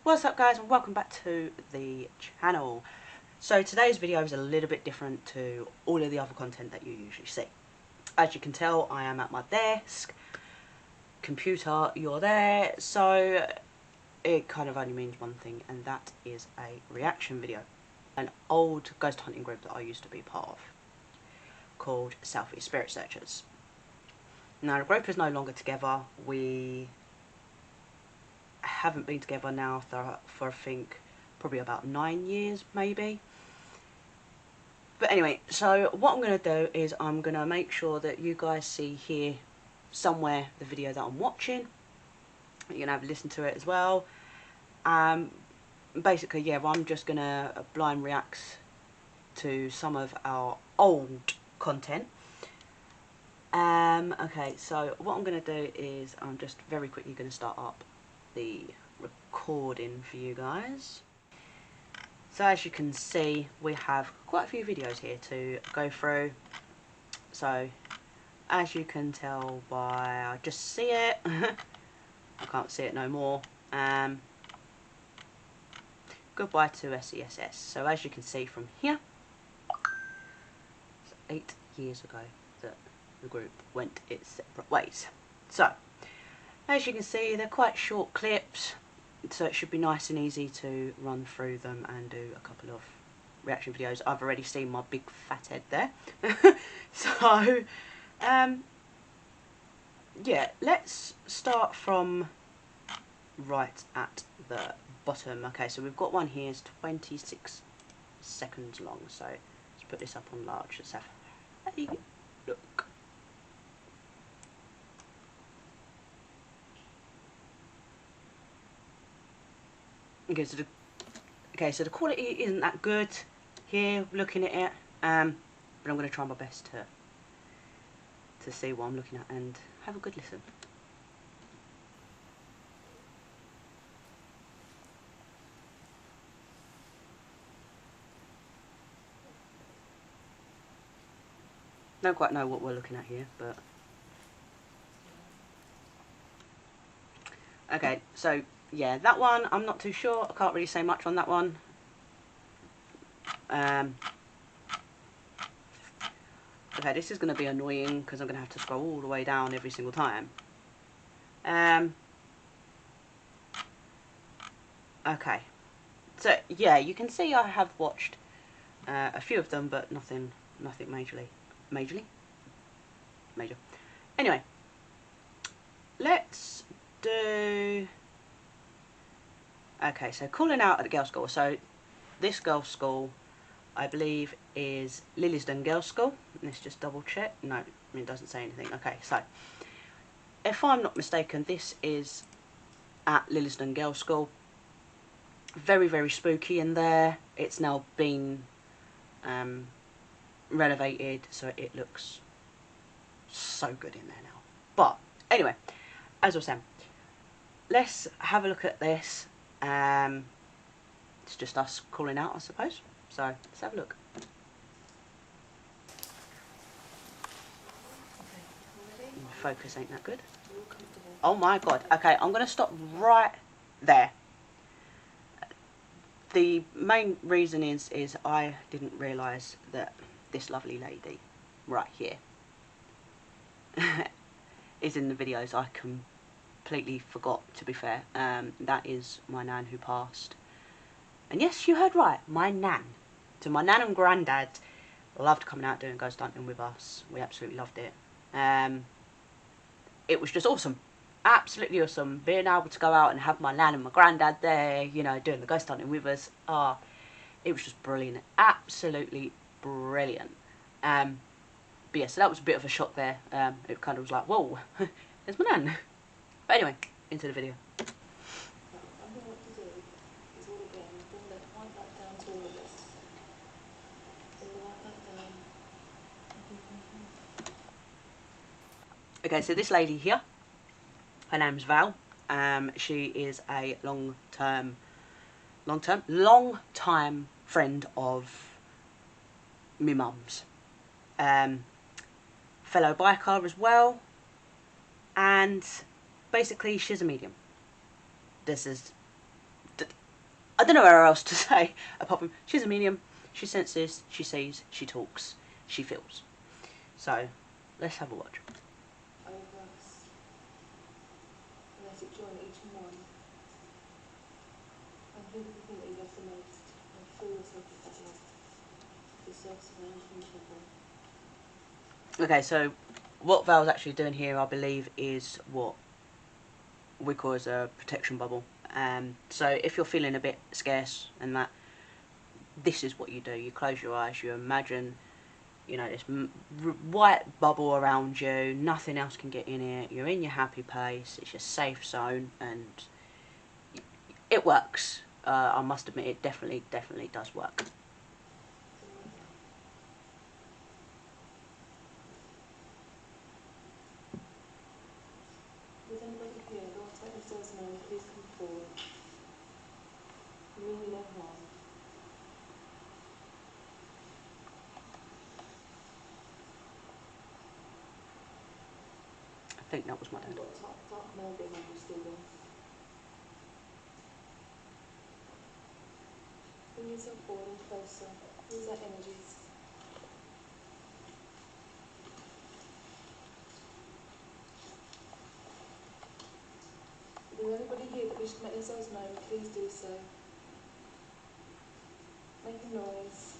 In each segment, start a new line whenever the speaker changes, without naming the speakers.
What's up guys, and welcome back to the channel. So today's video is a little bit different to all of the other content that you usually see. As you can tell, I am at my desk, computer, you're there, so it kind of only means one thing, and that is a reaction video. An old ghost hunting group that I used to be part of, called S.E.S.S Spirit Searchers. Now the group is no longer together. We haven't been together now for I think probably about 9 years maybe. But anyway, so what I'm going to do is I'm going to make sure that you guys see here somewhere the video that I'm watching. You're going to have a listen to it as well. Basically, yeah, I'm just going to blind react to some of our old content. Okay, so what I'm going to do is I'm just very quickly going to start up the recording for you guys. So as you can see, we have quite a few videos here to go through. So as you can tell by, I just see it, I can't see it no more. Goodbye to S.E.S.S. So as you can see from here, it's 8 years ago that the group went its separate ways. So as you can see, they're quite short clips, so it should be nice and easy to run through them and do a couple of reaction videos. I've already seen my big fat head there. So, yeah, let's start from right at the bottom. Okay, so we've got one here, it's 26 seconds long, so let's put this up on large. Let's have a look. Okay, so the quality isn't that good here looking at it, but I'm going to try my best to see what I'm looking at and have a good listen. Don't quite know what we're looking at here, but okay, so yeah, that one I'm not too sure. I can't really say much on that one. Okay, this is going to be annoying because I'm going to have to scroll all the way down every single time. Okay, so yeah, you can see I have watched a few of them, but nothing major. Anyway, let's do. Okay, so calling out at the girls' school. So this girls' school, I believe, is Lillisden Girls' School. Let's just double check. No, it doesn't say anything. Okay, so if I'm not mistaken, this is at Lillisden Girls' School. Very, very spooky in there. It's now been renovated, so it looks so good in there now. But anyway, as I was saying, let's have a look at this. It's just us calling out, I suppose. So let's have a look. Focus ain't that good. Oh my god. Okay, I'm going to stop right there. The main reason is I didn't realise that this lovely lady right here is in the videos. I completely forgot, to be fair. That is my nan who passed. And yes, you heard right, my nan. So my nan and granddad loved coming out doing ghost hunting with us. We absolutely loved it. It was just awesome. Absolutely awesome. Being able to go out and have my nan and my granddad there, you know, doing the ghost hunting with us. It was just brilliant. Absolutely brilliant. But yeah, so that was a bit of a shock there. It kind of was like, whoa, there's my nan. But anyway, into the video. Okay, so this lady here, her name's Val. She is a long-time friend of me mum's. Fellow biker as well, and basically she's a medium. This is I don't know where else to say apart from she's a medium, she senses, she sees, she talks, she feels. So let's have a watch.
Over us. Let it join each one. And think of the thing that you love the most. And fill yourself with that love. Yourself surrounded from trouble.
Okay, so what Val's actually doing here, I believe, is what we call as a protection bubble. So if you're feeling a bit scarce and that, this is what you do. You close your eyes, you imagine, you know, this white bubble around you, nothing else can get in it, you're in your happy place, it's your safe zone, and it works. I must admit, it definitely does work.
Does anybody here, Lord, let themselves know, please come forward. You mean you no harm.
I think that was my dad.
What dark male behind you still there? Bring yourself forward and closer. Use that energies. If there's anybody here that wishes to make themselves known, please do so. Make a noise.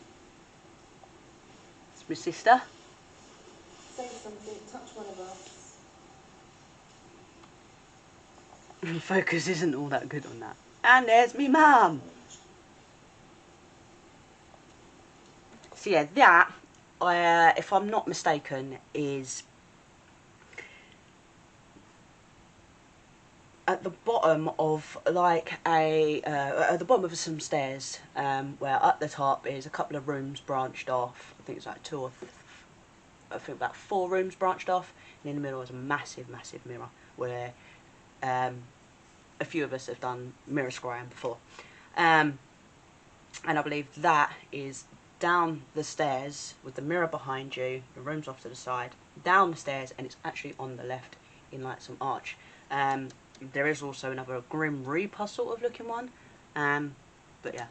It's my sister.
Say something. Touch one of us.
Focus isn't all that good on that. And there's me mum. So yeah, that, if I'm not mistaken, is at the bottom of like at the bottom of some stairs, where at the top is a couple of rooms branched off. I think it's like I think about 4 rooms branched off, and in the middle is a massive mirror where a few of us have done mirror scrying before, and I believe that is down the stairs with the mirror behind you, the room's off to the side, down the stairs, and it's actually on the left in like some arch. There is also another Grim Reaper sort of looking one, but yeah.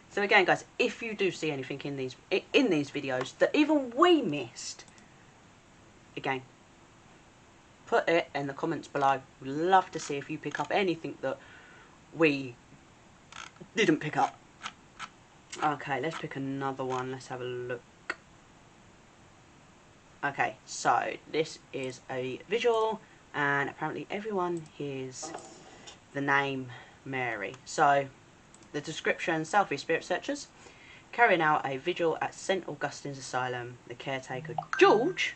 So again, guys, if you do see anything in these videos that even we missed, again, put it in the comments below. We'd love to see if you pick up anything that we didn't pick up. Okay, let's pick another one. Let's have a look. Okay, so this is a visual, and apparently everyone hears the name Mary. So the description: Southeast Spirit Searchers carrying out a vigil at St. Augustine's Asylum. The caretaker, George,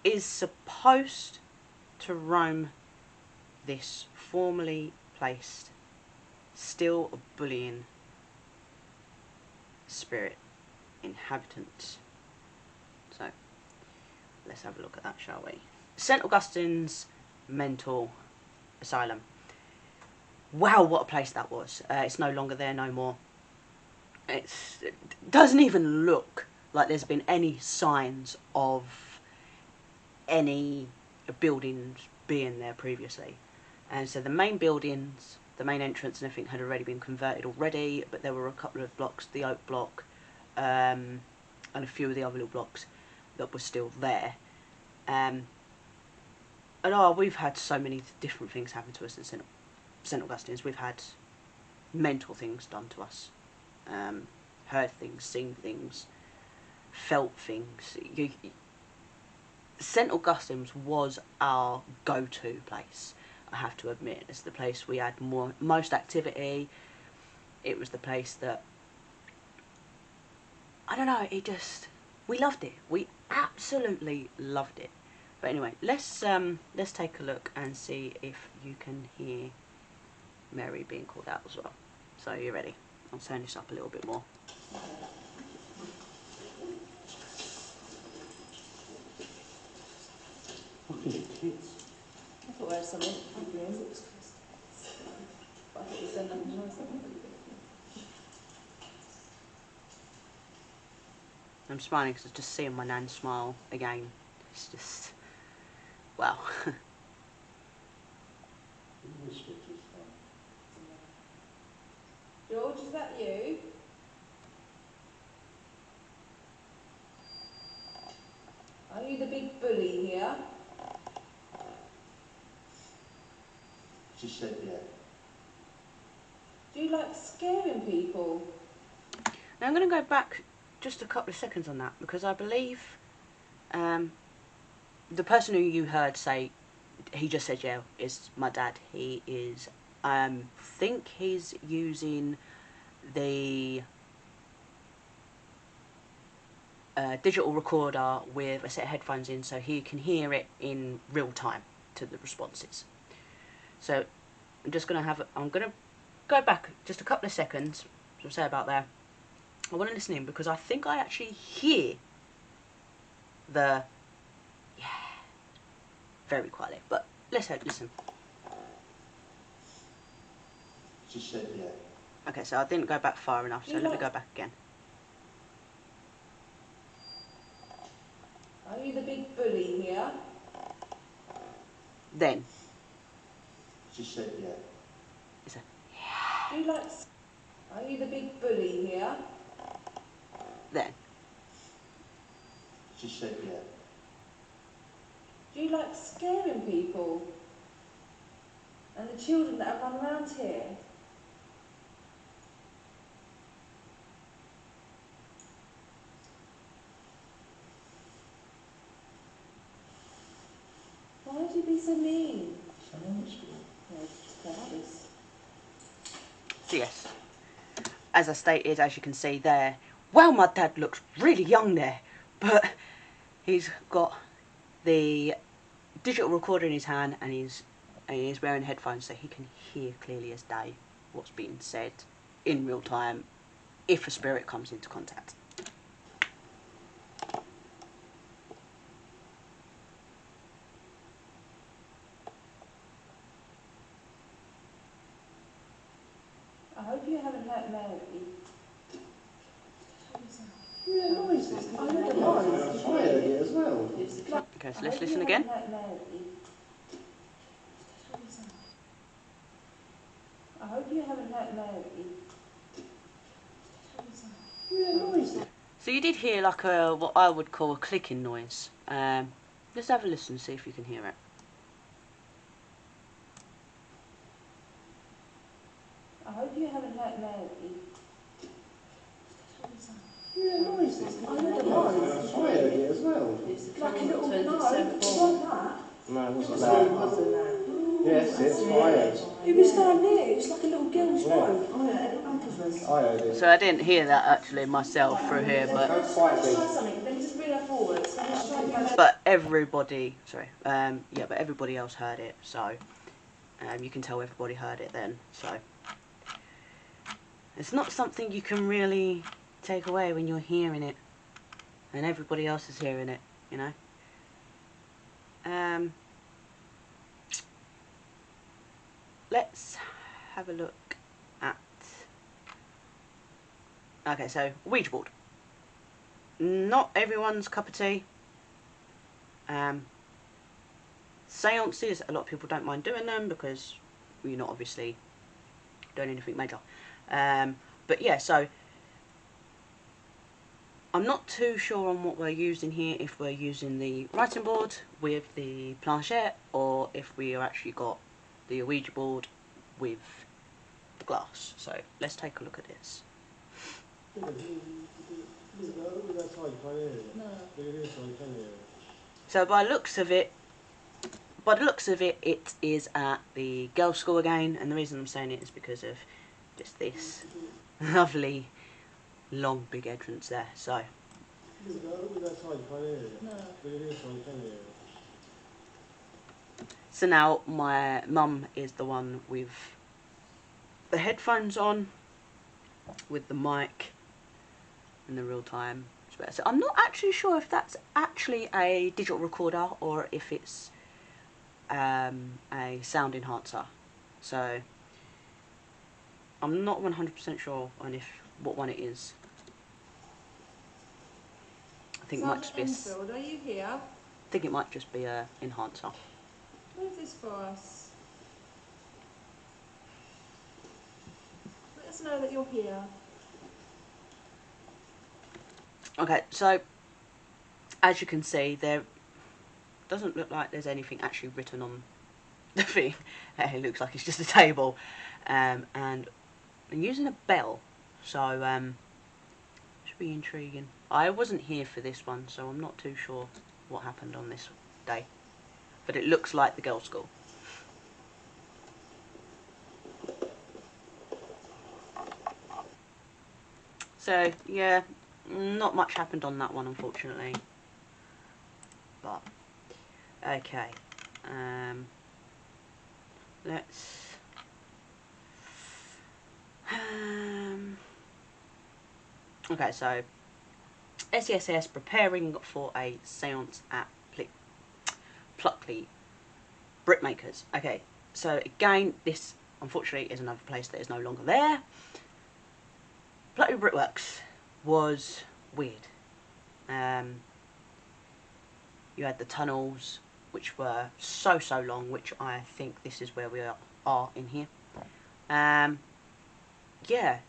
is supposed to roam this formerly placed, still bullying spirit inhabitant. So let's have a look at that, shall we? St. Augustine's Mental Asylum. Wow, what a place that was. It's no longer there, no more. It doesn't even look like there's been any signs of any buildings being there previously. And so the main buildings, the main entrance and everything had already been converted already, but there were a couple of blocks, the Oak Block, and a few of the other little blocks that were still there. And we've had so many different things happen to us in St. Augustine's. We've had mental things done to us, heard things, seen things, felt things. St. Augustine's was our go-to place, I have to admit. It's the place we had most activity. It was the place that, I don't know, we loved it. We absolutely loved it. But anyway, let's take a look and see if you can hear Mary being called out as well. So you ready? I'll turn this up a little bit more.
Fucking kids.
I thought I had something. But I thought you said nothing nice.
I'm smiling because I'm just seeing my nan smile again. It's just Wow.
George, is that you? Are you the big bully here?
She said, yeah.
Do you like scaring people?
Now I'm going to go back just a couple of seconds on that, because I believe the person who you heard say, he just said yeah, is my dad. He is, think he's using the digital recorder with a set of headphones in, so he can hear it in real time to the responses. So I'm just going to I'm going to go back just a couple of seconds, as I say about there. I want to listen in because I think I actually hear the yeah very quietly, but let's listen.
She said, yeah.
Okay, so I didn't go back far enough, so let me go back again.
Are you the big bully here?
Then
She said, yeah.
it's a
Do you like... Are you the big bully here?
then.
She said, yeah.
Do you like scaring people? And the children that run around here? Why would you be so mean?
So yes, as I stated, as you can see there, wow, my dad looks really young there, but he's got the digital recorder in his hand and he's wearing headphones, so he can hear clearly as day what's being said in real time if a spirit comes into contact.
I hope you haven't hurt Mary.
Yeah, noisy. I heard the noise. I heard it as well.
Okay, so let's listen again.
I hope you haven't hurt Mary.
Yeah, noisy.
So you did hear like a what I would call a clicking noise. Let's have a listen and see if you can hear it.
I hope you haven't hurt Mary.
Yeah, noisy. I heard the noise. I heard it as well.
Like a little no, it wasn't that.
No, it wasn't that. Yes, it's quiet.
It was down there, it was like a little girl's robe.
I heard it.
So I didn't hear that actually myself through here, but
Go quietly.
Let me just bring her forward.
everybody, sorry, yeah, but everybody else heard it, so you can tell everybody heard it then. So it's not something you can really take away when you're hearing it, and everybody else is hearing it, you know. Let's have a look at. Okay, so Ouija board. Not everyone's cup of tea. Seances, a lot of people don't mind doing them because you're not obviously doing anything major. But yeah, so I'm not too sure on what we're using here, if we're using the writing board with the planchette or if we are actually got the Ouija board with the glass. So let's take a look at this. So by the looks of it, it is at the girls' school again, and the reason I'm saying it is because of just this lovely long big entrance there. So now my mum is the one with the headphones on, with the mic and the real time. So I'm not actually sure if that's actually a digital recorder or if it's a sound enhancer. So I'm not 100% sure on what one it is. I think it might just be
Enfield, are you here?
I think it might just be a enhancer.
What is this for us? Let us know that you're here.
Okay, so as you can see, there doesn't look like there's anything actually written on the thing. It looks like it's just a table, and I'm using a bell, so should be intriguing. I wasn't here for this one, so I'm not too sure what happened on this day, but it looks like the girls' school. So yeah, not much happened on that one, unfortunately. But okay, let's okay, so SESS preparing for a seance at Pluckley Brickmakers. Okay, so again, this unfortunately is another place that is no longer there. Pluckley Brickworks was weird. You had the tunnels, which were so long, which I think this is where we are in here. Yeah,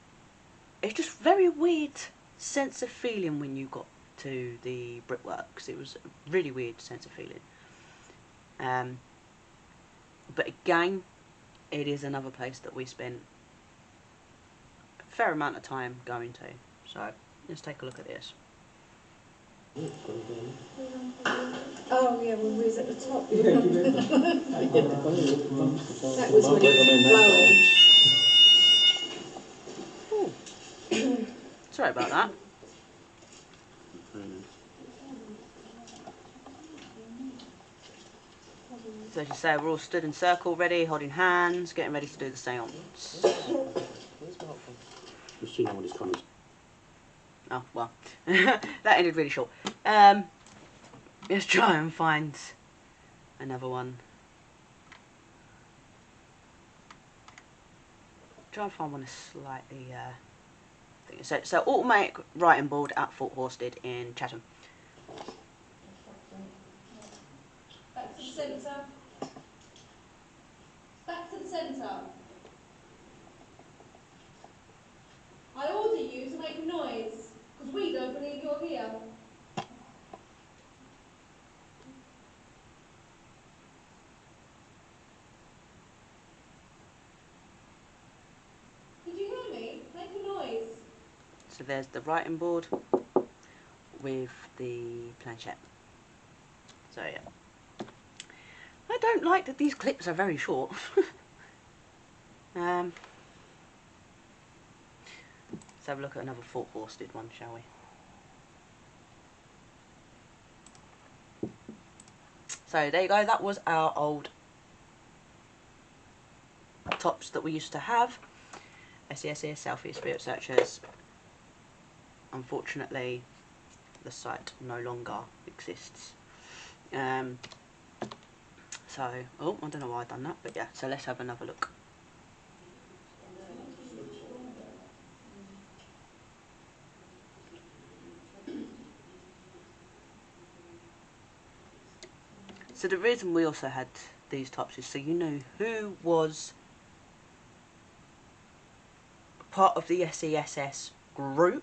it's just very weird sense of feeling when you got to the brickworks. It was a really weird sense of feeling. But again, it is another place that we spent a fair amount of time going to. So let's take a look at this.
Oh yeah, when we was at the top.
Yeah, do you remember?
That was when it was blowing.
Ooh. Sorry about that. So as you say, we're all stood in circle, ready, holding hands, getting ready to do the seance.
We've seen all these comments.
Oh, well. That ended really short. Let's try and find another one. Try and find one that's slightly... So automatic writing board at Fort Horsted in Chatham.
Back to the centre. Back to the centre. I order you to make noise, because we don't believe you're here. Did you hear me? Make a noise.
So there's the writing board with the planchette. So yeah. I don't like that these clips are very short. Let's have a look at another Fort Horsted one, shall we? So there you go, that was our old tops that we used to have. S.E.S.S, Selfie Spirit Searchers. Unfortunately, the site no longer exists. So, oh, I don't know why I've done that, but yeah, so let's have another look. So the reason we also had these tops is so you knew who was part of the S.E.S.S group,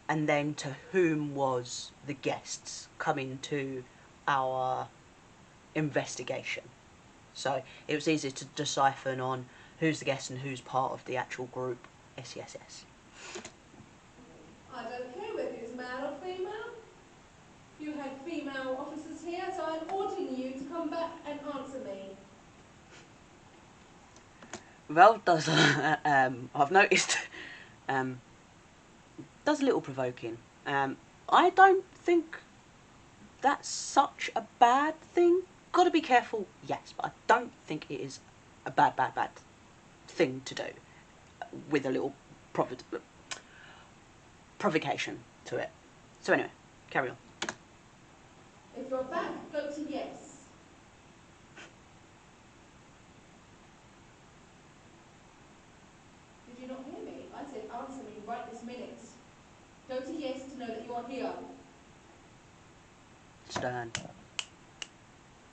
and then to whom was the guests coming to our investigation. So it was easy to decipher on who's the guest and who's part of the actual group S.E.S.S.
I don't care whether it's male or female. You had female officers here, so I'm ordering you to come back and answer me.
Well, does I've noticed does a little provoking. I don't think that's such a bad thing. Gotta be careful, yes, but I don't think it is a bad thing to do with a little provocation to it. So anyway, carry on.
If you're back, go to yes. Did you not hear me? I said answer me right this minute. Go to yes to know that you are here.
Stern.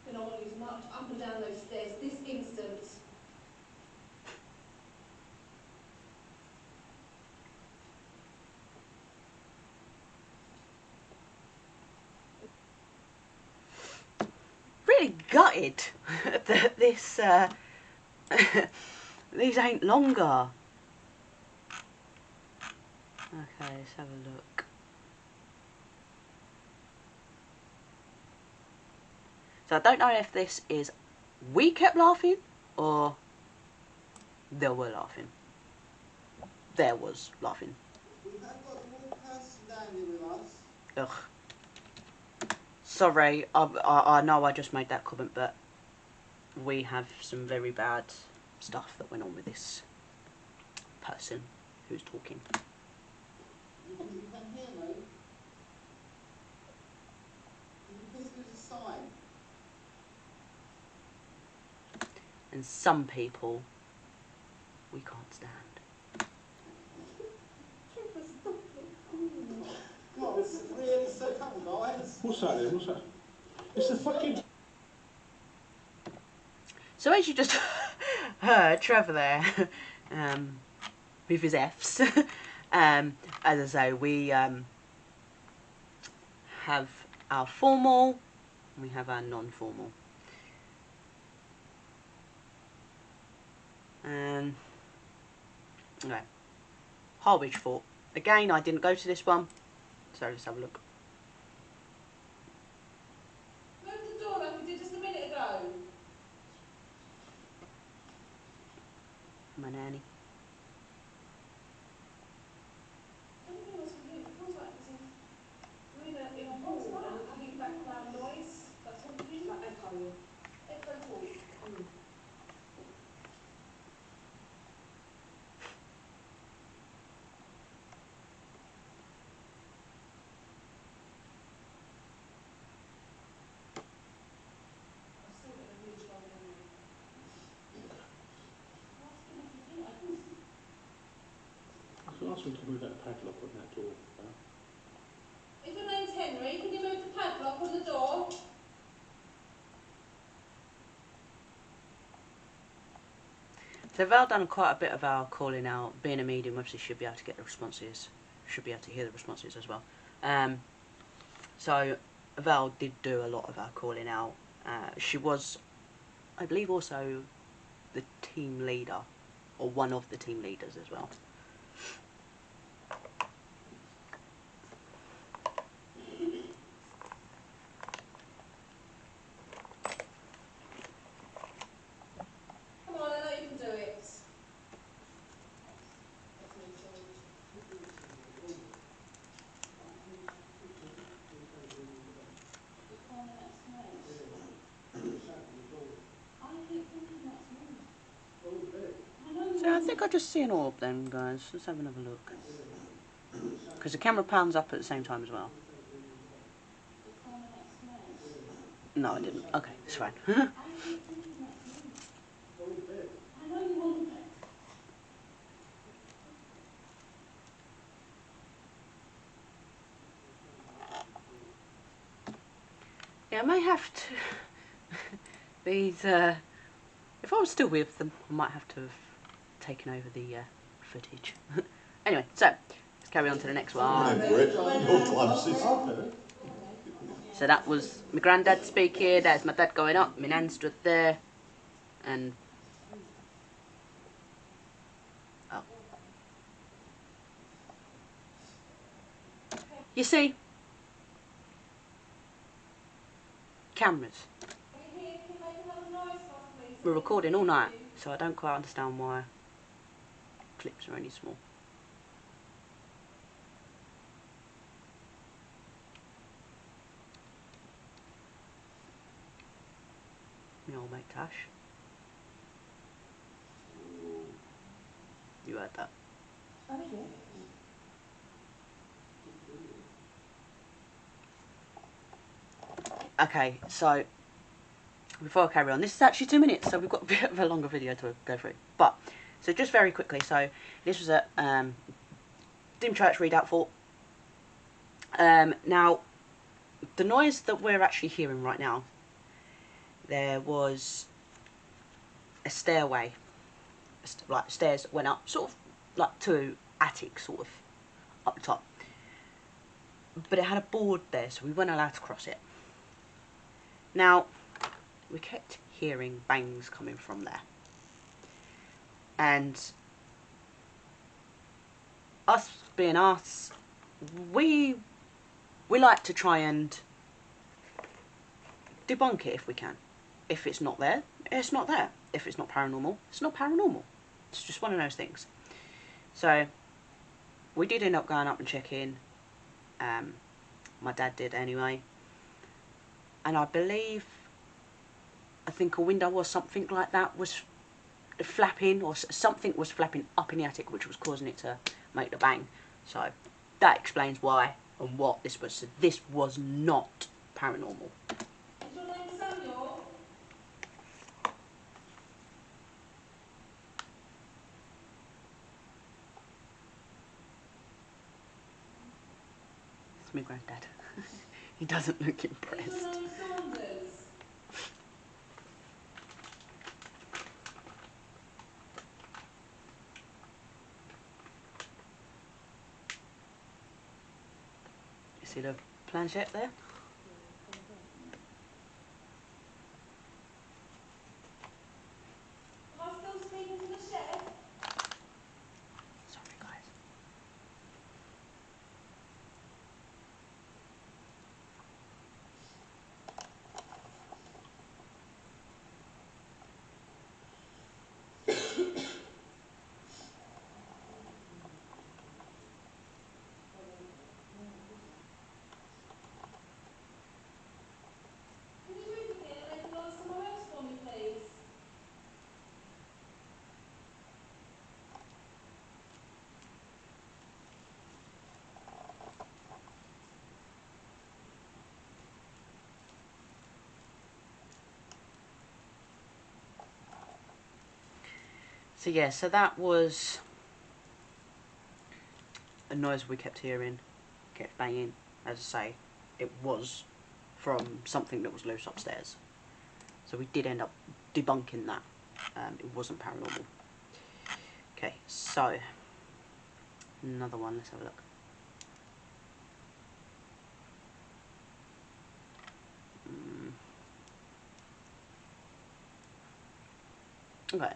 Then I want you to know. up and down those stairs this instant.
Really gutted that this these ain't longer. Okay, let's have a look. So I don't know if this is we kept laughing or they were laughing. There was laughing.
We have got one person down here with us.
Ugh. Sorry, I know I just made that comment, but we have some very bad stuff that went on with this person who's talking.
You can hear me? Can you please give us a sign?
And some people we can't stand.
Trevor, stop it.
God, really, so come on, guys.
What's that then? What's that? It's the fucking...
So as you just heard Trevor there, with his F's, as I say, we have our formal and we have our non-formal. Okay. Harwich Fort. Again, I didn't go to this one, so let's have a look.
Move the door like we did just a minute ago.
My nanny.
I don't know what's with you. It feels like as if we're in a hall and we're having background noise, like talking. Like echoing. Echo talk. I'm still getting a really strong memory.
I can ask them to move that padlock on that door.
If your name's Henry, can you move the padlock on the door?
So Val done quite a bit of our calling out. Being a medium, obviously should be able to get the responses, should be able to hear the responses as well. So Val did do a lot of our calling out. She was, I believe, also the team leader, or one of the team leaders as well.
Come on, I know you can do it.
So I think I just see an orb then, guys. Let's have another look. Because the camera pans up at the same time as well. No, I didn't. Okay, it's fine. Yeah, I may have to... These, if I was still with them, I might have to have taken over the footage. Anyway, so, let's carry on to the next one. So that was my granddad speaking, there's my dad going up, my nan stood there, and... Oh. You see? Cameras. We're recording all night, so I don't quite understand why clips are only small. My old mate Tash. You heard that. Okay, so before I carry on, this is actually 2 minutes, so we've got a bit of a longer video to go through. But, so just very quickly, so this was at Dim Church Readout Fort. Now, the noise that we're actually hearing right now, there was a stairway, like stairs that went up, sort of like to attic, sort of up the top. But it had a board there, so we weren't allowed to cross it. Now, we kept hearing bangs coming from there. And us being us, we like to try and debunk it if we can. If it's not there, it's not there. If it's not paranormal, it's not paranormal. It's just one of those things. So we did end up going up and checking. My dad did anyway. And I think a window or something like that was flapping, or something was flapping up in the attic, which was causing it to make the bang. So that explains why and what this was. So this was not paranormal.
Is your name Samuel?
It's my granddad. He doesn't look
Is your
impressed.
name Saunders?
You see the planchette there?
Am I still speaking to the chef?
Sorry, guys.
Can you move again and make a noise somewhere else for me, please?
So yeah, so that was a noise we kept hearing, kept banging. As I say, it was from something that was loose upstairs. So we did end up debunking that. It wasn't paranormal. Okay, so another one. Let's have a look. Okay,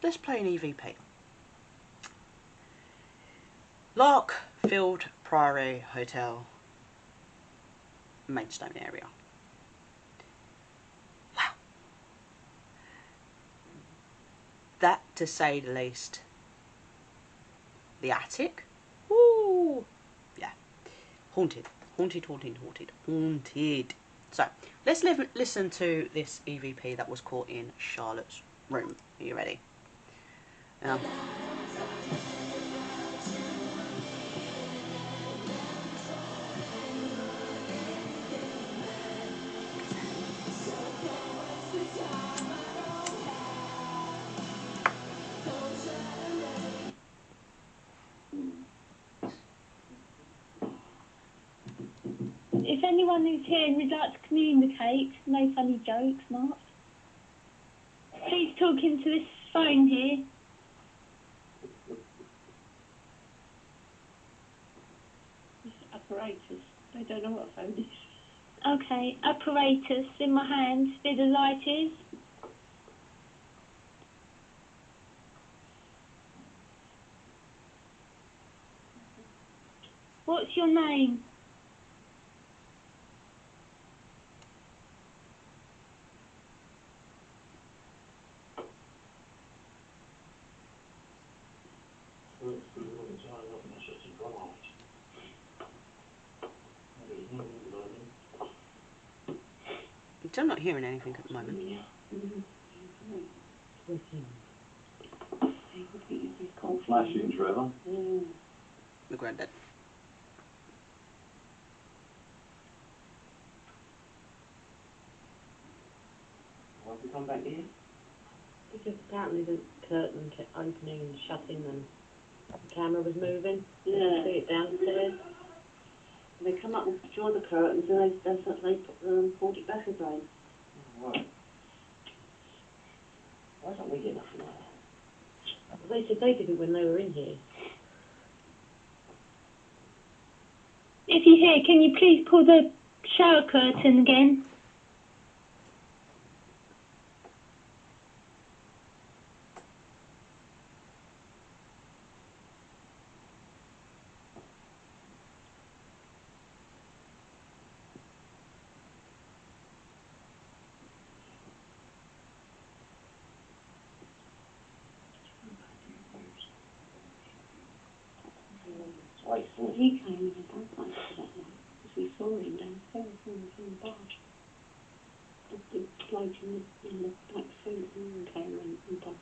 let's play an EVP. Larkfield Priory Hotel, Maidstone area. Wow. That, to say the least. The attic? Woo! Yeah. Haunted. Haunted, haunted, haunted, haunted. So, let's listen to this EVP that was caught in Charlotte's room. Are you ready?
If anyone who's here would like to communicate, no funny jokes, Mark. Please talk into this phone here.
It's apparatus. They don't know what a phone is.
Okay, apparatus in my hand, where the light is. What's your name?
I'm not hearing anything at the moment.
Flashing, Trevor.
My granddad.
Why have you come back here? Because apparently the curtain kept opening and shutting and the camera was moving. Yeah. See it downstairs. They come up and draw the curtains and they pulled it back again.
What? Why don't we get nothing like that?
They said they did it when they were in here.
If you're here, can you please pull the shower curtain again?
Wait,
Well, he came in and done something to that light, because we saw him downstairs when we was in the bar. The bloke in the black suit and came in and done.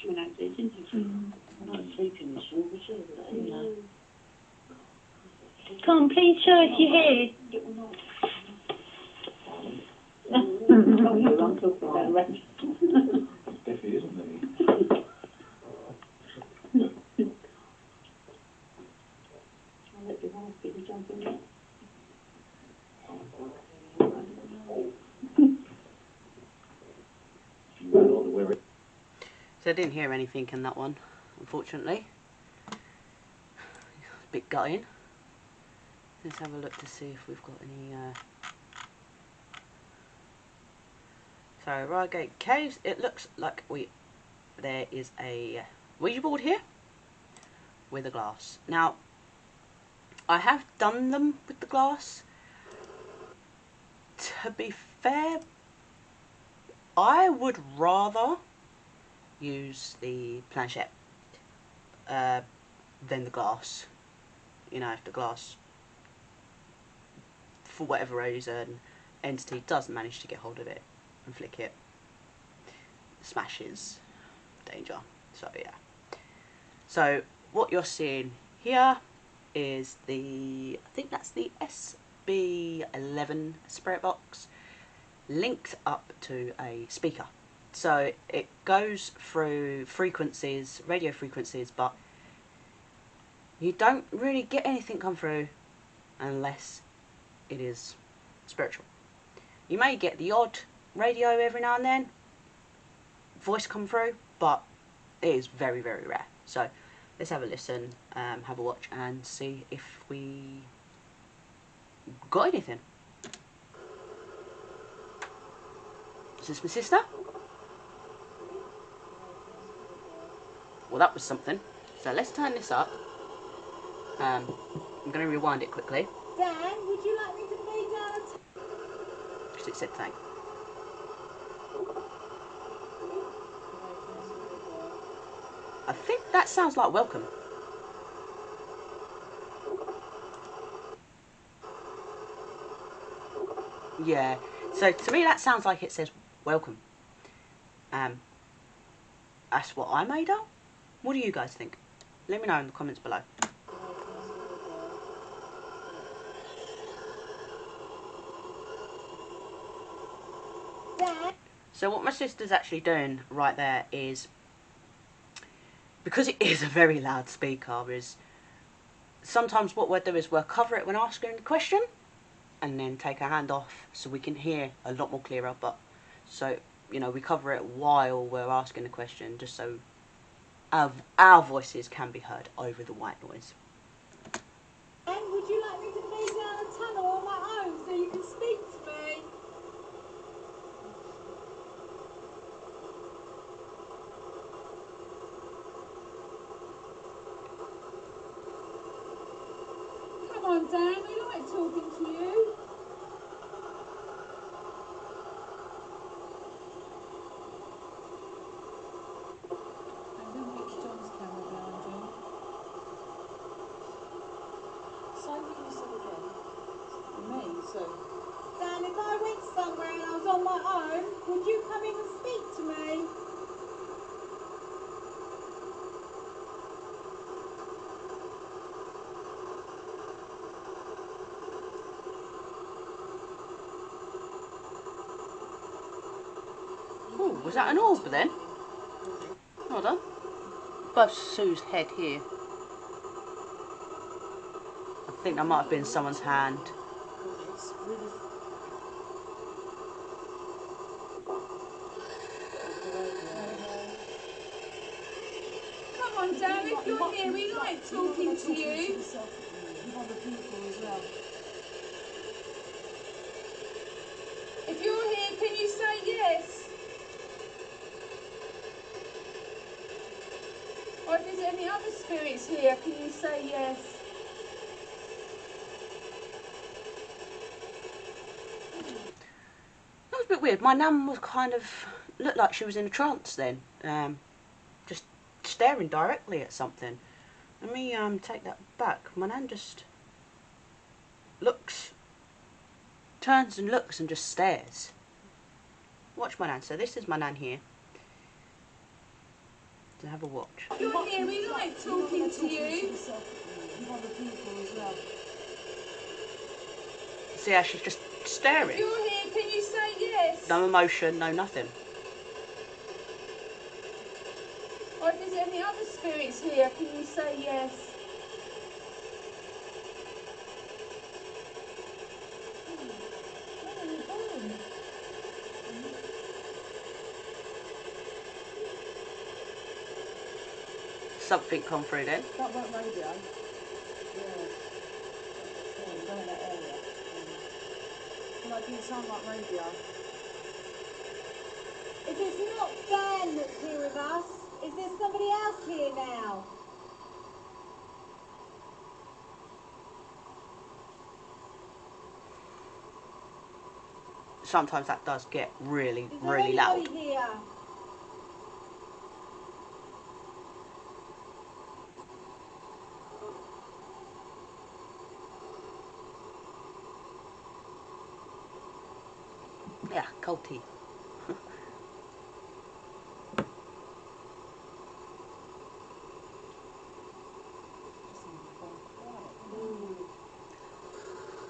Went out there, didn't he?
I'm not sleeping this war, was it?
No.
Come on, please show us you're here.
I'm talking about rent.
Definitely isn't me.
I'll let your wife get you jumping in.
So I didn't hear anything in that one, unfortunately. A bit gutting. Let's have a look to see if we've got any. So Reigate Caves. It looks like there is a Ouija board here with a glass. Now, I have done them with the glass. To be fair, I would rather use the planchette than the glass. You know, if the glass, for whatever reason, entity does manage to get hold of it and flick it, smashes, danger. So yeah. So what you're seeing here is I think that's the SB11 spirit box linked up to a speaker. So it goes through frequencies, radio frequencies, but you don't really get anything come through unless it is spiritual. You may get the odd radio every now and then, voice come through, but it is very, very rare. So let's have a listen, have a watch, and see if we got anything. Is this my sister? Well, that was something. So let's turn this up. I'm going to rewind it quickly.
Dan, would you like me to lay down a
Because it said thing. I think that sounds like welcome. Yeah. So to me that sounds like it says welcome. That's what I made up. What do you guys think? Let me know in the comments below.
Dan?
So what my sister's actually doing right there is, because it is a very loud speaker, is sometimes what we'll do is we'll cover it when asking the question and then take our hand off so we can hear a lot more clearer. But so, you know, we cover it while we're asking the question just so our voices can be heard over the white noise.
Dan, would you like me to lay down a tunnel on my own so you can speak to me? Come on, Dan, I like talking to you. I'm going to get John's camera behind you. So what you said again? Me, so. Dan, if I went somewhere and I was on my own, would you come in and speak to me?
Oh, was that an orb then? Hold on. Above Sue's head here. I think that might have been someone's hand.
on, Dad, if you're here, we like talking to you.
With other people as well.
If you're here, can you say yes? Or if there's any other spirits here, can you say yes?
That was a bit weird. My nan was kind of, looked like she was in a trance then. Just staring directly at something. Let me take that back. My nan just looks, turns and looks and just stares. Watch my nan. So this is my nan here. To have a watch.
If you're here, we like talking to you.
With other people as well.
See how she's just staring?
If you're here, can you say yes?
No emotion, no nothing.
Or if there's any other spirits here, can you say yes?
Something come through then.
That went radio. Yeah. Yeah, go in that area. Well, that didn't sound like radio.
If it's not Dan that's here with us, is there somebody else here now?
Sometimes that does get really,
Is there
really loud.
anybody here?
Yeah, cold tea.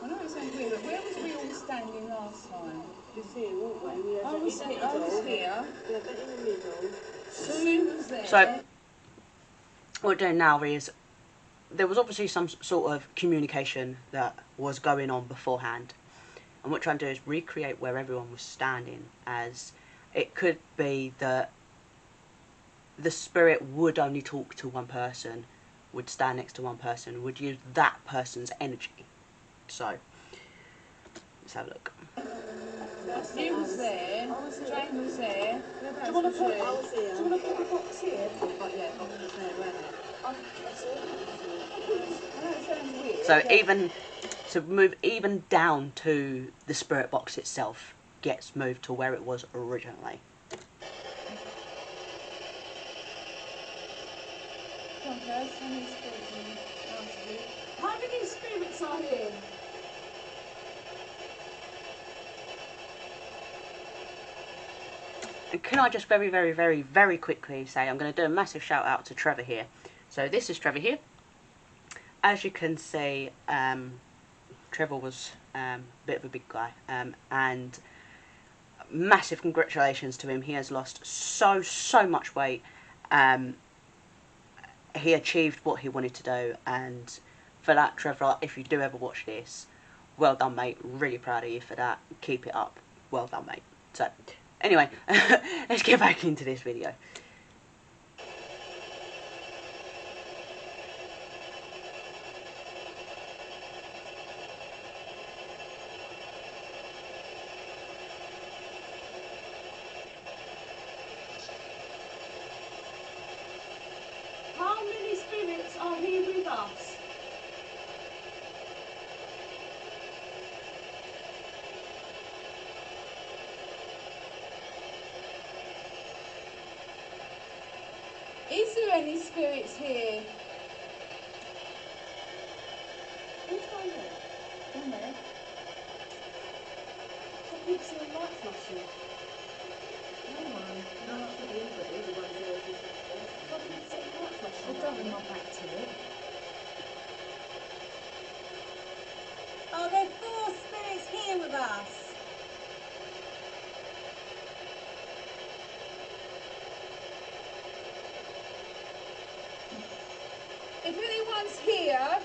I know it sounds weird, but where was we all standing last time?
Just here, weren't we?
I was here.
Yeah, but in the middle.
Sue was there.
So, what we're doing now is, there was obviously some sort of communication that was going on beforehand. And what we're trying to do is recreate where everyone was standing, as it could be that the spirit would only talk to one person, would stand next to one person, would use that person's energy. So, let's have a look.
Sue was there. Jane was there.
Do you want to put,
I
do you want to put the box here?
Oh, yeah, box was there, wasn't it? I know it sounds weird.
So even to move even down to the spirit box itself gets moved to where it was originally.
Come on, guys, how many spirits in the house are here?
How many spirits are here?
And can I just very quickly say, I'm going to do a massive shout out to Trevor here. So this is Trevor here. As you can see, Trevor was a bit of a big guy, and massive congratulations to him. He has lost so much weight. He achieved what he wanted to do, and for that, Trevor, if you do ever watch this, well done, mate. Really proud of you for that. Keep it up. Well done, mate. So, anyway, let's get back into this video.
How many spirits are here with us? Is there any spirits here?
Who's down there?
Down there.
I keep seeing light flashing. No one. No, that's not anybody. The ones there who I keep seeing light flashing.
I'll go with my back to it.
Are there 4 spirits here with us?
If anyone's here,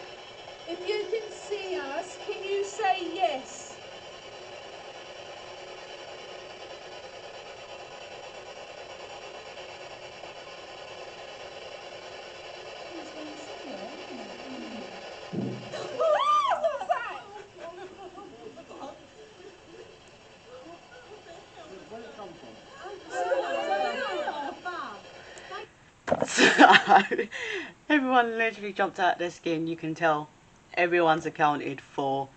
if you can see us, can you say yes?
So everyone literally jumped out their skin. You can tell everyone's accounted for,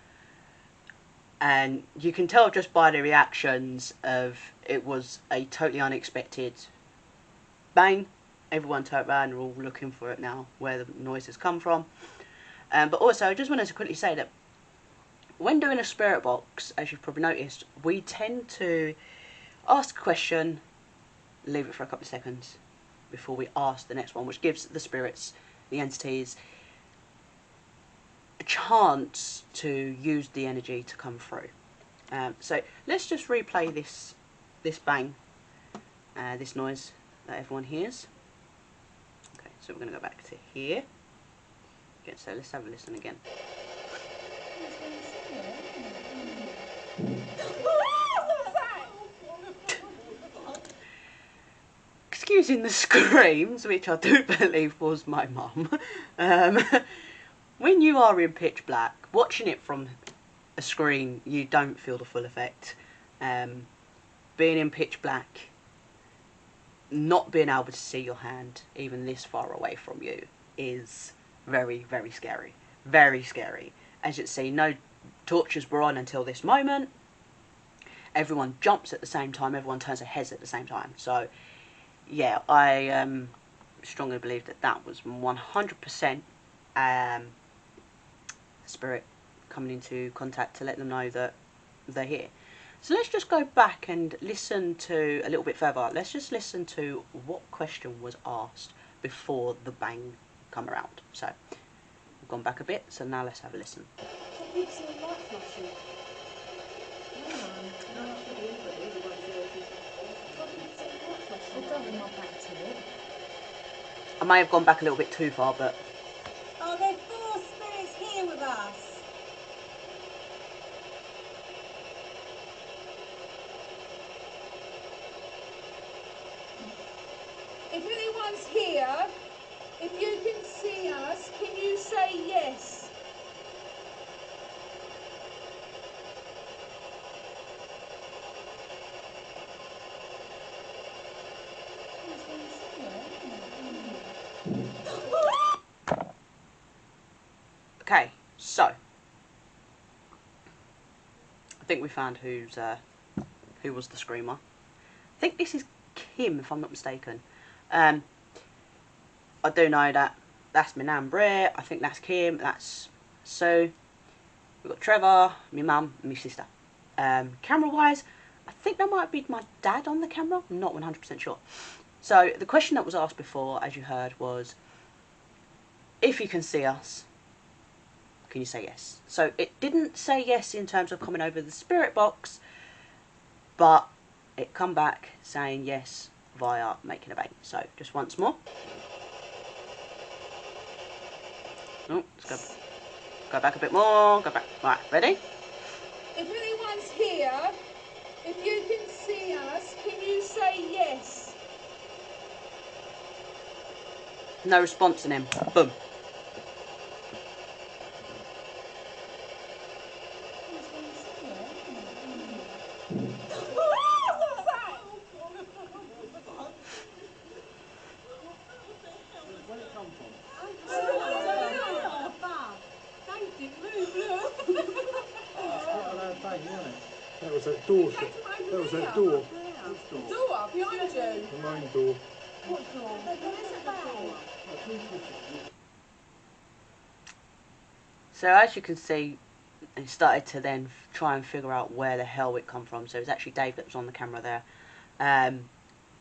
and you can tell just by the reactions of it was a totally unexpected bang. Everyone turned around and are all looking for it now, where the noises come from. But also, I just wanted to quickly say that when doing a spirit box, as you've probably noticed, we tend to ask a question, leave it for a couple of seconds before we ask the next one, which gives the spirits, the entities, a chance to use the energy to come through. So let's just replay this bang, this noise that everyone hears. Okay, so we're going to go back to here. Okay, so let's have a listen again. Excusing the screams, which I do believe was my mum. When you are in pitch black, watching it from a screen, you don't feel the full effect. Being in pitch black, not being able to see your hand even this far away from you is very, very scary. Very scary. As you can see, no torches were on until this moment. Everyone jumps at the same time, everyone turns their heads at the same time. So yeah, I strongly believe that that was 100% spirit coming into contact to let them know that they're here. So let's just go back and listen to a little bit further. Let's just listen to what question was asked before the bang come around. So we've gone back a bit, so now let's have a listen. I may have gone back a little bit too far, but...
Are there 4 spirits here with us?
If anyone's here, if you can see us, can you say yes?
Okay, so I think we found who was the screamer. I think this is Kim, if I'm not mistaken. I do know that that's my nan Brit. I think that's Kim. That's Sue. We've got Trevor, my mum, and my sister. Camera wise, I think that might be my dad on the camera. I'm not 100% sure. So the question that was asked before, as you heard, was if you can see us, can you say yes? So it didn't say yes in terms of coming over the spirit box, but it come back saying yes via making a bang. So just once more. Oh, let's go back a bit more. Go back. Right, ready?
If anyone's here, if you can see us, can you say yes?
No response in him. Boom.
Where did it come from?
Dave didn't move, look.
It's quite a loud bang, wasn't it? That was that door. That was that door. Which door?
Door behind you.
The main door.
What door?
So as you can see, it started to then try and figure out where the hell it come from. So it was actually Dave that was on the camera there.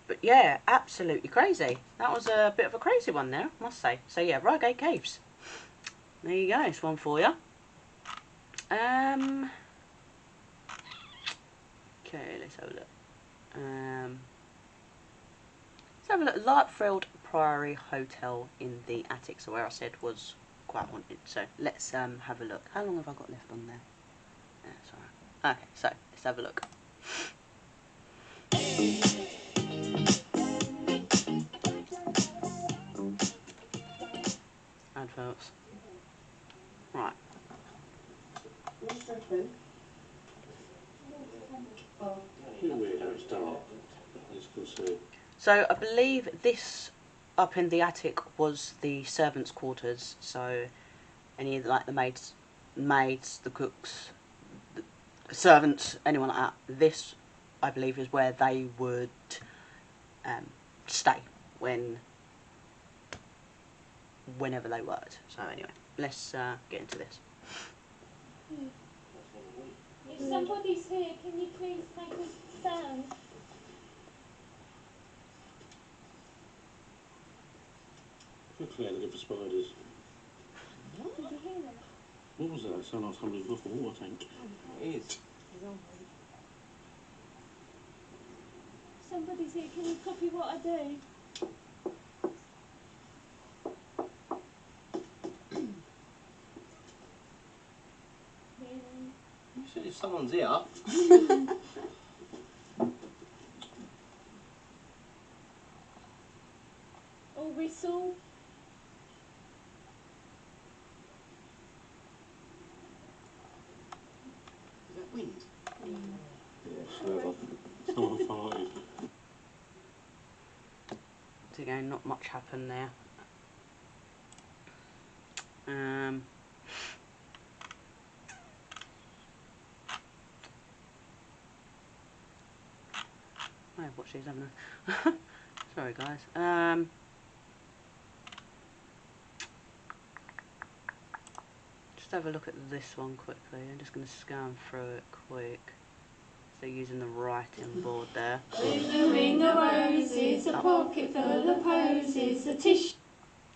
But yeah, absolutely crazy. That was a bit of a crazy one there, I must say. So yeah, Reigate Caves. There you go, it's one for you. Okay, let's have a look. Let's have a look. Larkfield Priory Hotel in the attic, so where I said was quite haunted. So let's have a look. How long have I got left on there? That's alright. Okay, so let's have a look. Adverts. Right.
It's weird how it's dark. As you can see.
So I believe this up in the attic was the servants' quarters, so any of like the maids, the cooks, the servants, anyone like that. This, I believe, is where they would stay whenever they worked. So anyway, let's get into this.
If somebody's here, can you please make a sound?
Hopefully they're looking for spiders.
Did you hear them?
What was that? It sounded like somebody was off a water tank.
It is.
Somebody's here, can you copy what I do? Really?
You said if someone's here.
Or whistle?
Is that wind?
Yeah, Trevor. Someone farted.
So again, not much happened there. I've watched these, haven't I? Sorry guys. Just have a look at this one quickly. I'm just going to scan through it quick. So using the writing board there.
With a ring of roses, a pocket full of posies, a tissue.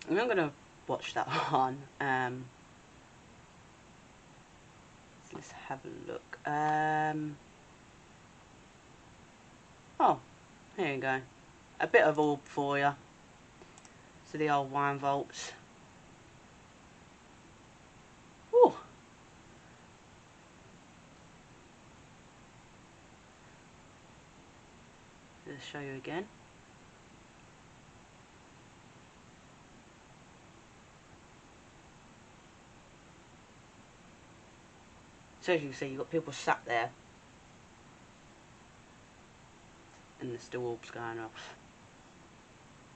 I'm not going to watch that one. Let's have a look. Oh, here you go. A bit of orb for you. So the old wine vaults. Ooh. Let's show you again. So as you can see, you've got people sat there and there's still orbs going off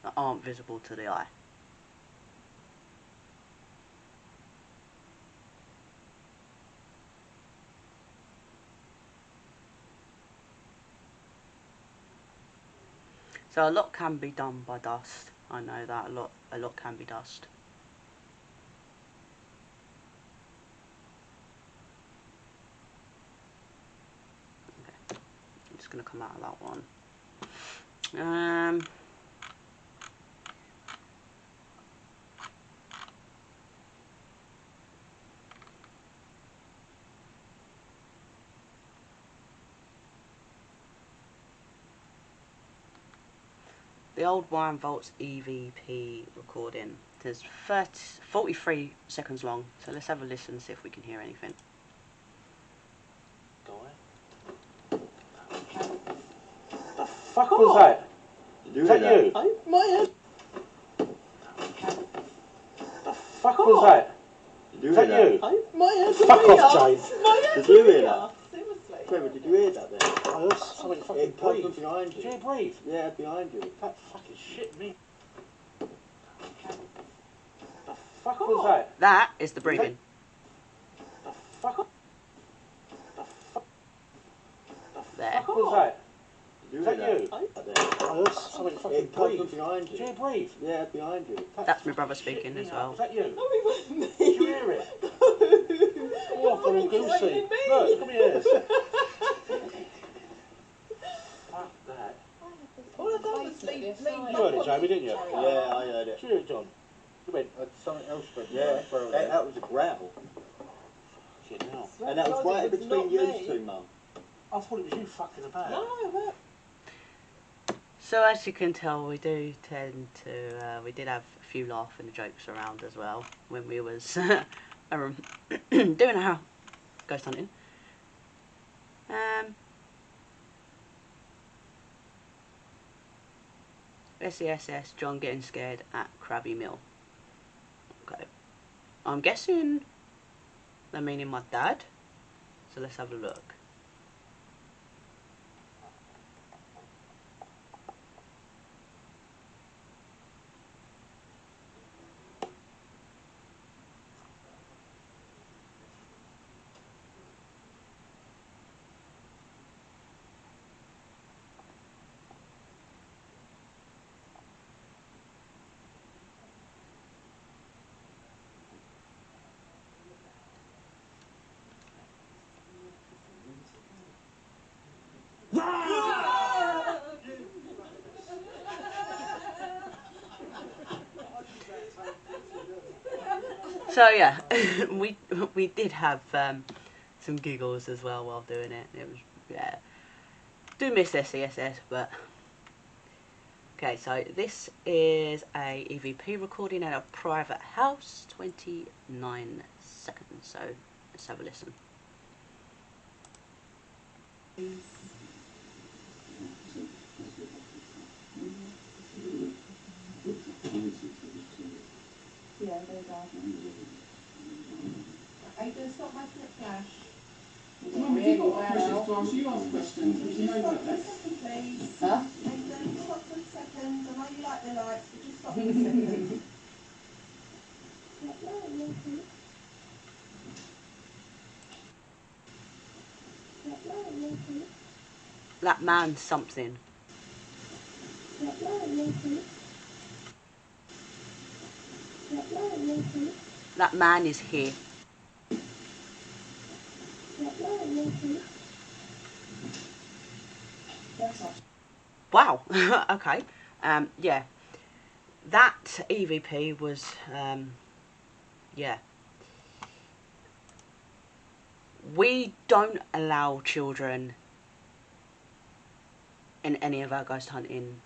that aren't visible to the eye. So a lot can be done by dust. I know that a lot can be dust. Okay, I'm just going to come out of that one. The old Wine Vault's EVP recording. There's 43 seconds long, so let's have a listen and see if we can hear anything.
The fuck was that?
You
Is that you?
My head.
The fuck was that?
You
Is that you?
My head.
Fuck off, Jane.
Did you hear that? Seriously. Trevor, did you hear that then?
I heard something fucking
It come
breathe.
from behind
Did
you.
you breathe?
Yeah, behind you.
That fucking shit me. The fuck was that?
That is the breathing.
The fuck? The fuck? The
There.
fuck was that?
Did
Is that
hear
you?
that?
I heard something fucking
It come from
breathe.
behind
Did
you.
you breathe?
Yeah, behind you.
That's my brother speaking as well.
Was that you?
No, it wasn't me.
Did you hear it? Oh, I've gone all goosey. Look, come here. Fuck that.
All I done was leave.
You heard it, Jamie, didn't you?
Yeah, I heard it.
Did you hear it, John? You went, something else went.
Yeah, that was a growl.
Fucking hell.
And that was right in between you two, Mum.
I thought it was you fucking about.
No,
So as you can tell, we do tend to, we did have a few laughing and jokes around as well when we was doing our ghost hunting. S.E.S.S. John getting scared at Krabby Mill. Okay. I'm guessing they're meaning my dad. So let's have a look. So yeah, we did have some giggles as well while doing it. It was, yeah, do miss S.E.S.S, but okay. So this is a EVP recording at a private house, 29 seconds. So let's have a listen.
Yeah, those are. Aidan, stop making it flash.
Mum, if you've got questions to ask, you ask questions.
Just stop for a second, please. Huh? Aidan, stop for a second. I know you like the lights, but just stop for a second.
That man's something. That man is here. Wow. Okay. Yeah. That EVP was, yeah. We don't allow children in any of our ghost hunting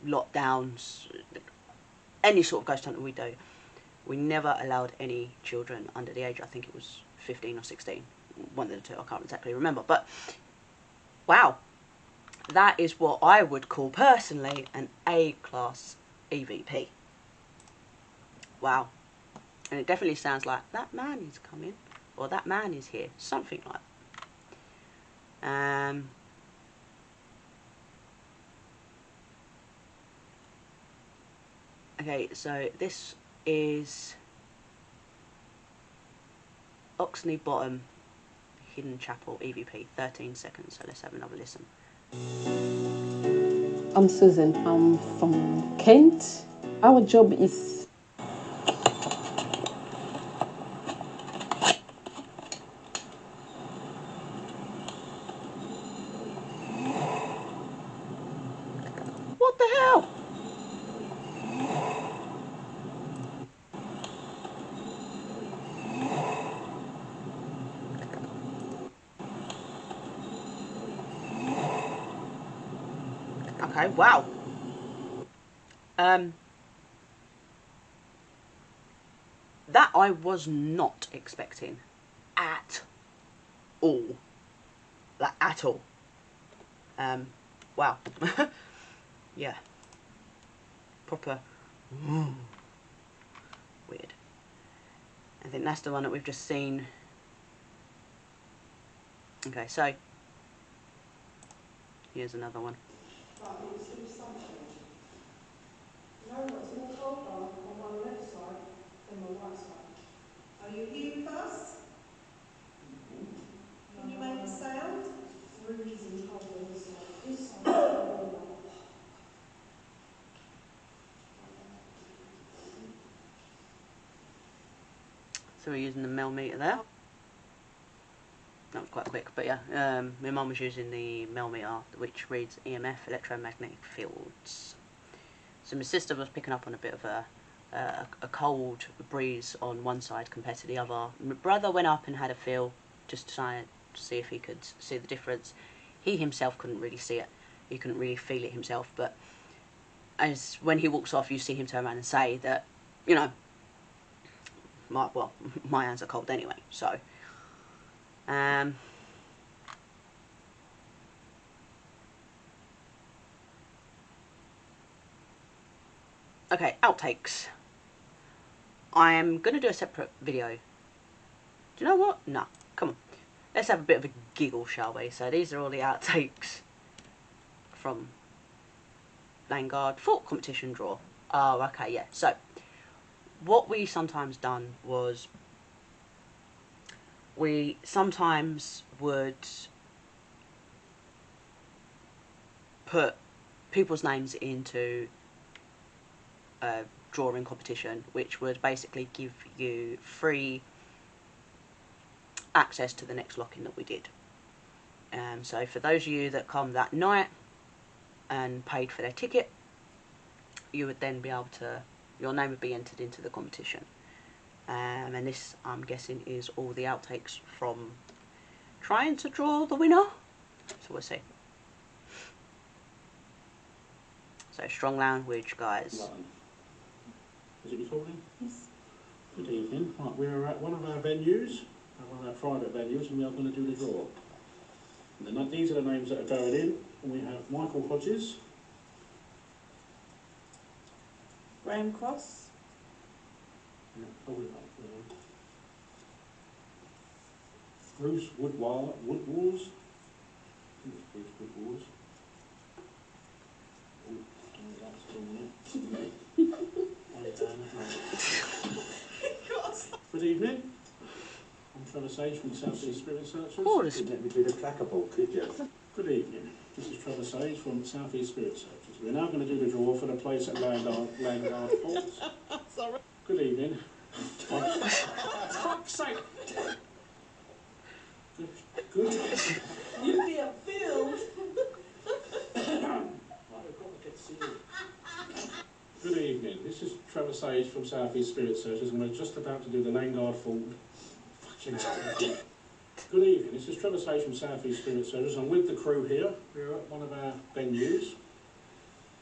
lockdowns, any sort of ghost hunting we do. We never allowed any children under the age, I think it was 15 or 16. One of the two, I can't exactly remember. But, wow. That is what I would call, personally, an A-class EVP. Wow. And it definitely sounds like, that man is coming. Or that man is here. Something like that. Okay, so this is Oxney Bottom Hidden Chapel EVP, 13 seconds. So let's have another listen.
I'm Susan. I'm from Kent. Our job is
What the hell? Okay, wow. That I was not expecting at all. Like, at all. Wow. Yeah. Proper weird. I think that's the one that we've just seen. Okay, so here's another one.
Right, it was something. You know what, it's more colder on my left side than my right side. Are you here with us? Can you make a sound? It's freezing cold on this side. This side's still warmer.
So we're using the millimeter there. That was quite quick, but yeah, my mum was using the millimeter, which reads EMF, electromagnetic fields. So my sister was picking up on a bit of a cold breeze on one side compared to the other. My brother went up and had a feel, just trying to see if he could see the difference. He himself couldn't really see it. He couldn't really feel it himself, but as when he walks off, you see him turn around and say that, you know, my hands are cold anyway, so. Okay, outtakes. I am going to do a separate video. Do you know what? No, come on. Let's have a bit of a giggle, shall we? So these are all the outtakes from Vanguard Fort Competition Draw. Oh, okay, yeah. So, what we sometimes done was we sometimes would put people's names into a drawing competition, which would basically give you free access to the next lock-in that we did. So for those of you that come that night and paid for their ticket, you would then be able to, your name would be entered into the competition. And this, I'm guessing, is all the outtakes from trying to draw the winner. So we'll see. So strong language, guys.
Is it recording? Yes. Good evening. Right, we're at one of our venues, one of our private venues, and we are going to do the draw. And these are the names that are going in. We have Michael Hodges,
Graham Cross.
yeah, hold it up there. Bruce Woodwars. I think it's Bruce Woodwars. Oh, that's doing it. Good evening. I'm Trevor Sage from the S.E.S.S Spirit Searchers.
Of course.
Let me do the trackable, could you?
Good evening. This is Trevor Sage from the S.E.S.S Spirit Searchers. We're now going to do the draw for the place at Landard Falls.
Sorry.
Good evening. For fuck's sake. Good.
You get filled.
Good evening. This is Trevor Sage from S.E.S Spirit Searchers, and we're just about to do the Landard Falls. Fucking hell. Good evening. This is Trevor Sage from S.E.S Spirit Searchers. I'm with the crew here. We're at one of our venues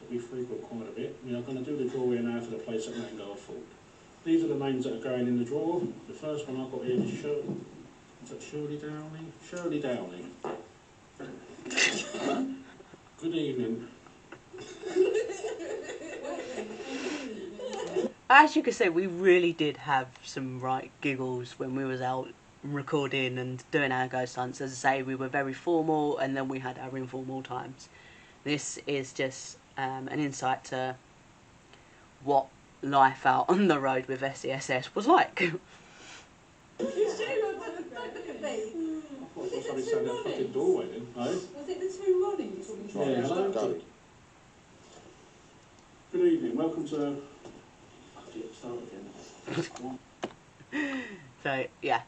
that we frequent quite a bit. We are going to do the draw here now for the place at Landard Falls. These are the names that are going in the draw. The first one I've got here is Shirley Downey? Shirley Downey. Good evening.
As you can see, we really did have some right giggles when we was out recording and doing our ghost hunts. As I say, we were very formal, and then we had our informal times. This is just an insight to what life out on the road with S.E.S.S was like.
I thought somebody said that fucking doorway then, no?
Was it the two running?
Yeah, hello. Good evening, welcome to... Start again.
So, yeah.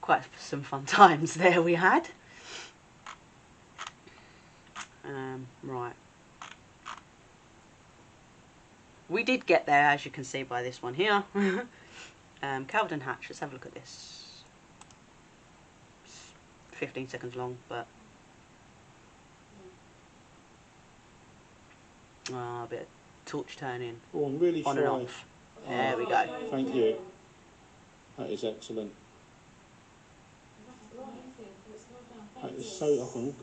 Quite some fun times there we had. Right. We did get there, as you can see by this one here. Calvin Hatch, let's have a look at this. It's 15 seconds long, but... a bit of torch turning.
Oh, I'm really
on
shy.
and off. There we go.
Thank you. That is excellent. That is so...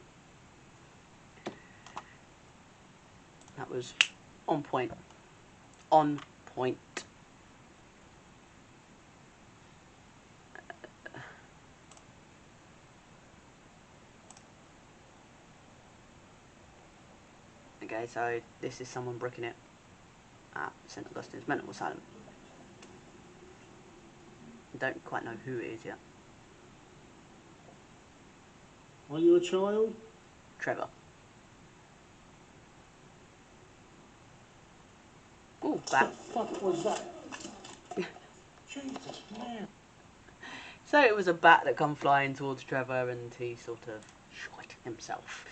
That was on point. On point. Okay, so this is someone bricking it at St. Augustine's Mental Asylum. I don't quite know who it is yet.
Are you a child?
Trevor. Oh, bat.
What the fuck was that? Jesus, man.
So it was a bat that come flying towards Trevor, and he sort of shot himself.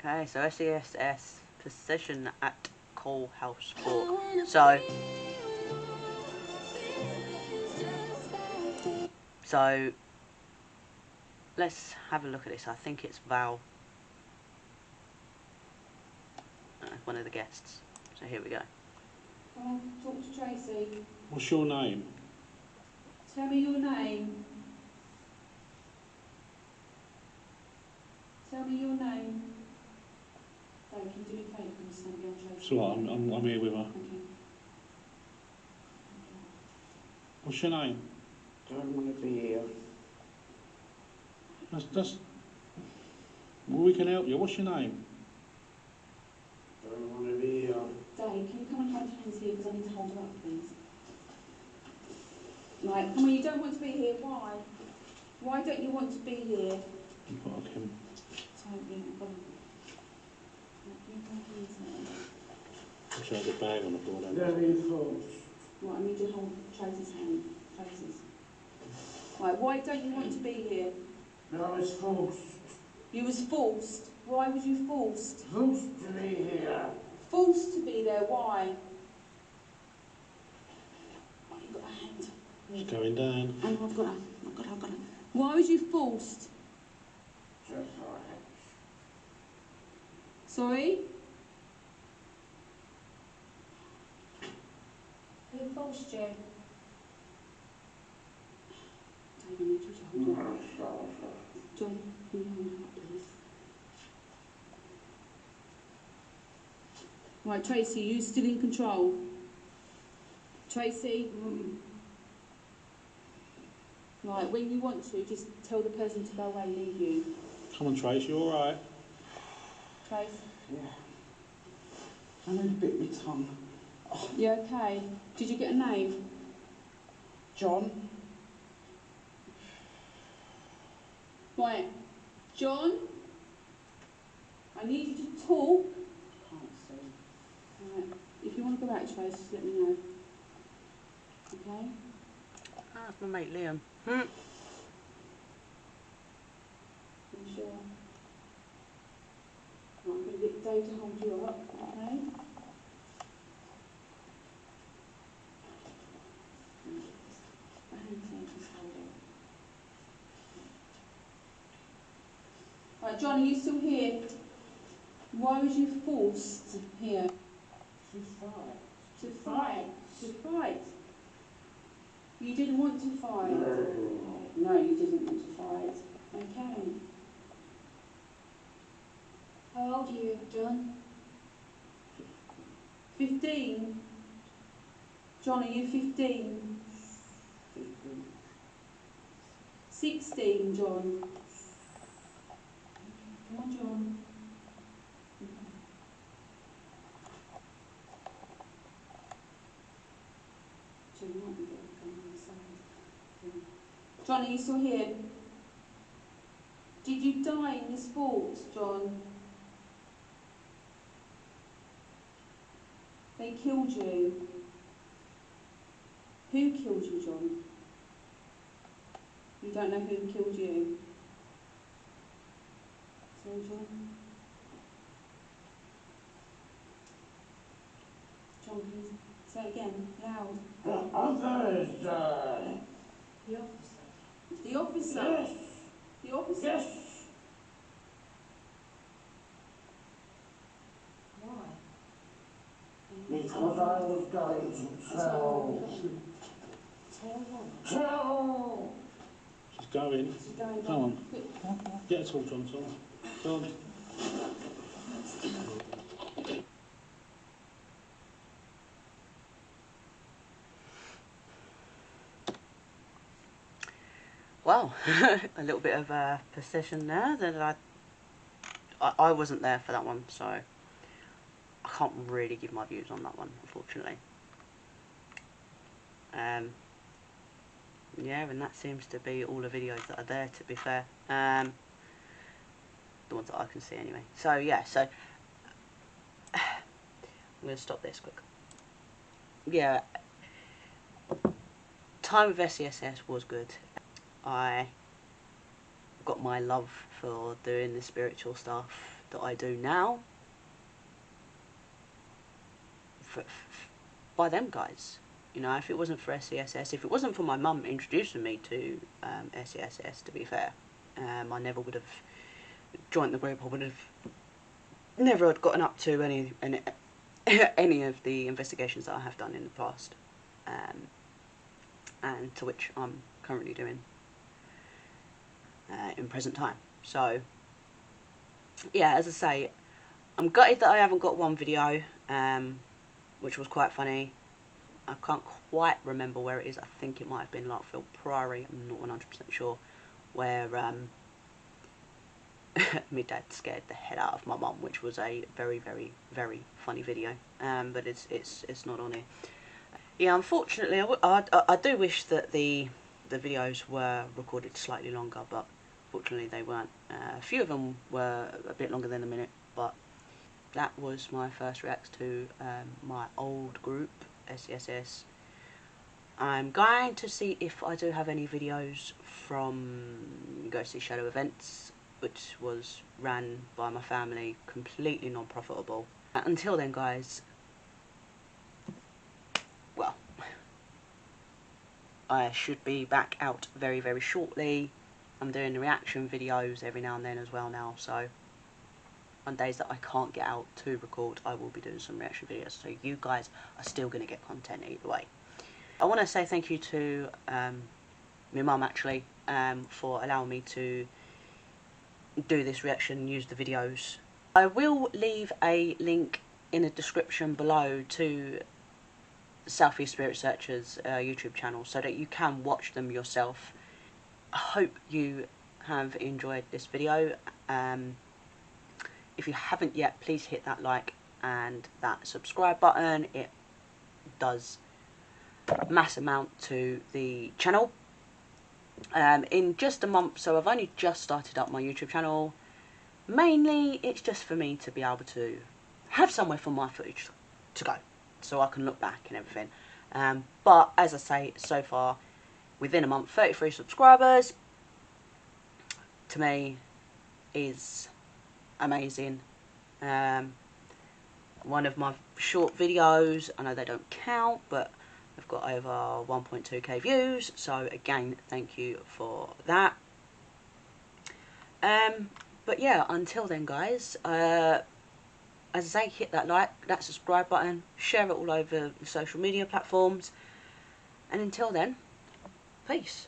Okay, so S.E.S.S possession at Coal House 4. So let's have a look at this. I think it's Val, one of the guests. So here we go.
Can I talk to Tracy?
What's your name?
Tell me your name. Tell me your name. Dave, can you do me a favour? Can you stand behind Tracy?
So I'm here with her.
Okay.
What's your name?
Don't want to be here.
That's... Well, we can help you. What's your name?
Don't want to be here.
Dave, can you come and hold hands here because I need to hold her up, please? Right, come on, you don't want to be here. Why? Why don't you want to be here?
Fuck him. I'm trying to get a bag on the floor.
Very false.
Right, I need you to hold Tracy's hand. Tracy's. Right, why don't you want to be here?
I was forced.
You was forced. Why was you forced?
Forced to be here.
Forced to be there, why? Oh, you've got a hand.
It's going down.
Oh, I've got her. Why was you forced?
Just like
Sorry? Who forced you? Dave, I need you to hold her. John, can you hold her up, please? Right, Tracy, you still in control? Tracy? Right, when you want to, just tell the person to go away and leave you.
Come on, Trace, you alright?
Trace?
Yeah. I need to bit my tongue.
Oh. You okay? Did you get a name?
John?
Right, John? I need you to talk.
Can't see.
Right, if you want to go out, Trace, just let me know. Okay?
Ah, that's my mate Liam.
Are you sure? Right, I'm going to get Dave to hold you up, okay? Right, John, are you still here? Why was you forced here?
To fight.
To fight? To fight? You didn't want to fight?
No.
No, you didn't want to fight. Okay.
How old are you, John?
15? John, are you 15? 16, John. Come on, John. John, you might be able to come on the side. John, are you still here? Did you die in this sport, John? They killed you. Who killed you, John? You don't know who killed you? Sorry, John? John, can you say it again, loud?
The others died.
The officer.
The officer?
Yes.
The officer?
Yes.
Why?
Because I was going to tell. Tell.
She's going.
She's going
Come on.
down.
Get a torch on, son. Go on.
Well, a little bit of possession there. That I wasn't there for that one, so I can't really give my views on that one, unfortunately. Yeah, and that seems to be all the videos that are there, to be fair. The ones that I can see anyway. So yeah, so I'm going to stop this quick. Yeah, time with S.E.S.S was good. I got my love for doing the spiritual stuff that I do now by them guys. You know, if it wasn't for S.E.S.S, if it wasn't for my mum introducing me to S.E.S.S, to be fair, I never would have joined the group. I would have never had gotten up to any of the investigations that I have done in the past, and to which I'm currently doing in present time. So yeah, as I say, I'm gutted that I haven't got one video, which was quite funny. I can't quite remember where it is. I think it might have been Larkfield Priory, I'm not 100% sure, where my dad scared the head out of my mum, which was a very, very, very funny video. But it's not on here. Yeah, unfortunately, I do wish that the videos were recorded slightly longer, but fortunately they weren't. A few of them were a bit longer than a minute, but that was my first react to my old group, S.E.S.S. I'm going to see if I do have any videos from Ghostly Shadow events, which was ran by my family, completely non-profitable. Until then, guys, well, I should be back out very, very shortly. I'm doing the reaction videos every now and then as well now, so on days that I can't get out to record, I will be doing some reaction videos, so you guys are still going to get content either way. I want to say thank you to my mum, actually, for allowing me to do this reaction and use the videos. I will leave a link in the description below to Southeast Spirit Searchers YouTube channel so that you can watch them yourself. I hope you have enjoyed this video. If you haven't yet, please hit that like and that subscribe button. It does mass amount to the channel. In just a month, so I've only just started up my YouTube channel. Mainly it's just for me to be able to have somewhere for my footage to go, so I can look back and everything. But as I say, so far within a month, 33 subscribers to me is amazing. One of my short videos, I know they don't count, but I've got over 1.2k views, so again, thank you for that. But yeah, until then, guys, as I say, hit that like, that subscribe button, share it all over the social media platforms, and until then, peace.